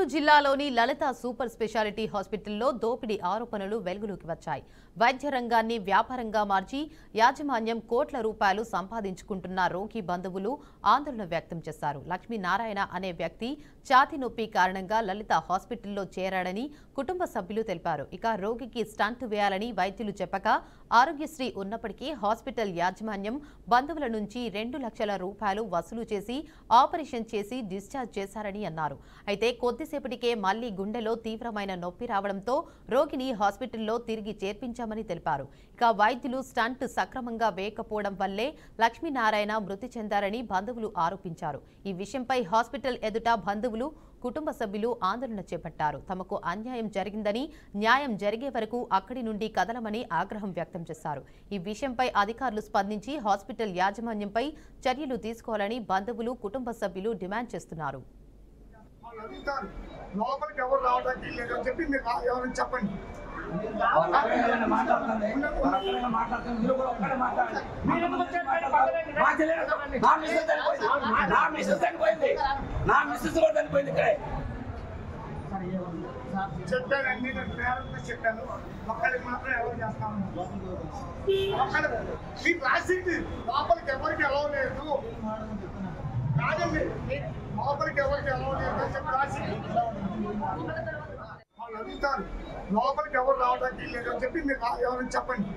నెల్లూరు జిల్లాలోని లలిత super speciality హాస్పిటల్లో దోపిడీ ఆరోపణలు వెలుగులోకి వచ్చాయి. వైద్య రంగాన్ని వ్యాపారంగా మార్చి యాజమాన్యం కోట్ల రూపాయలు సంపాదించుకుంటున్న రోగి బంధువులు ఆందోళన వ్యక్తం చేశారు. లక్ష్మీనారాయణ అనే వ్యక్తి ఛాతీ నొప్పి కారణంగా లలిత హాస్పిటల్లో చేరాడని కుటుంబ సభ్యులు తెలిపారు. ఇక రోగికి స్టంట్ వేయాలని వైద్యులు చెప్పగా ఆరోగ్యశ్రీ ఉన్నప్పటికీ హాస్పిటల్ యాజమాన్యం బంధువుల నుంచి 2 లక్షల రూపాయలు వసూలు చేసి ఆపరేషన్ చేసి డిశ్చార్జ్ చేశారని అన్నారు. అయితే కొద్దిసేపటికే మళ్లీ గుండెలో తీవ్రమైన నొప్పి రావడంతో రోగిని హాస్పిటల్లో తిరిగి చేర్పించామని తెలిపారు. ఇక వైద్యులు స్టంట్ సక్రమంగా వేయకపోవడం వల్లే లక్ష్మీనారాయణ మృతి చెందారని బంధువులు ఆరోపించారు. ఈ విషయంపై హాస్పిటల్ ఎదుట బంధువులు కుటుంబ సభ్యులు ఆందోళన చేపట్టారు. తమకు అన్యాయం జరిగిందని, న్యాయం జరిగే వరకు అక్కడి నుండి కదలమని ఆగ్రహం వ్యక్తం చేశారు. ఈ విషయంపై అధికారులు స్పందించి హాస్పిటల్ యాజమాన్యంపై చర్యలు తీసుకోవాలని బంధువులు కుటుంబ సభ్యులు డిమాండ్ చేస్తున్నారు. లోపలికి ఎవరు రావడానికి లేదని చెప్పి మీరు ఎవరైనా చెప్పండి. చెప్పానండి, నేను పేరెంట్స్ చెప్పాను. ఒక్కరికి మాత్రం ఎవరు చేస్తాను మీకు రాసింది లోపలికి ఎవరికి ఎలా లేదు కాదండి, లోపలికి ఎవరికి ఎలా లేదు అని చెప్పి రాసింది వాళ్ళు అడుగుతారు. లోపలికి ఎవరు రావడానికి లేదని చెప్పి మీరు ఎవరైనా చెప్పండి.